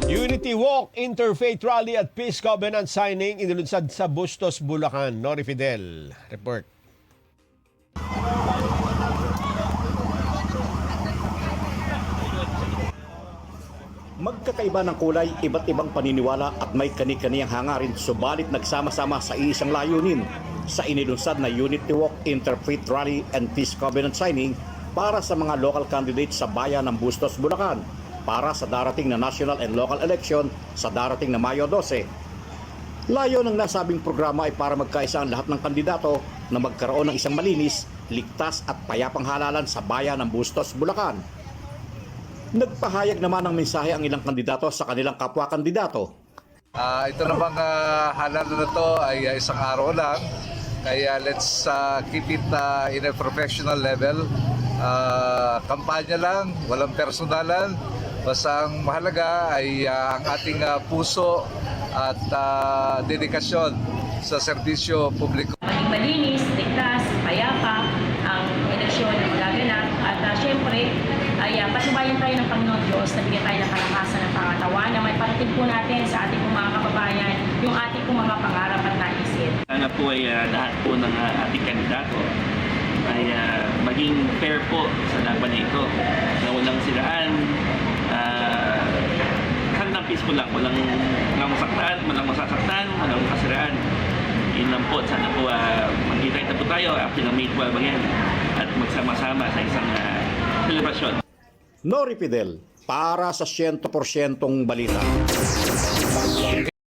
Unity Walk, Interfaith Rally at Peace Covenant Signing inilunsad sa Bustos, Bulacan. Nori Fidel, report. Magkakaiba ng kulay, iba't ibang paniniwala at may kani-kaniyang hangarin, subalit nagsama-sama sa isang layunin sa inilunsad na Unity Walk, Interfaith Rally and Peace Covenant Signing para sa mga local candidates sa bayan ng Bustos, Bulacan para sa darating na national and local election sa darating na Mayo 12. Layo ng nasabing programa ay para magkaisa ang lahat ng kandidato na magkaroon ng isang malinis, ligtas at payapang halalan sa bayan ng Bustos, Bulacan. Nagpahayag naman ng mensahe ang ilang kandidato sa kanilang kapwa-kandidato. Ito namang halalan na to ay isang araw lang, kaya let's keep it in a professional level. Kampanya lang, walang personalan, basta ang mahalaga ay ang ating puso at dedikasyon sa serbisyo publiko. Maging malinis, ligtas, payapa ang eleksyon na magaganap at syempre ay patubayan tayo ng Panginoon Diyos na bigyan tayo ng kalakasan ng pangatawan na may parating po natin sa ating mga kababayan yung ating mga pangarap at naisin. Sana po ay lahat po ng ating kandidato ay maging fair po sa laban na ito, na walang siraan, handang peaceful lang, walang masaktan, walang masasaktan, walang kasiraan. Yun lang po, sana po magkita po tayo after ng May 12 again at magsama-sama sa isang selebrasyon. Nori Fidel, para sa 100% balita.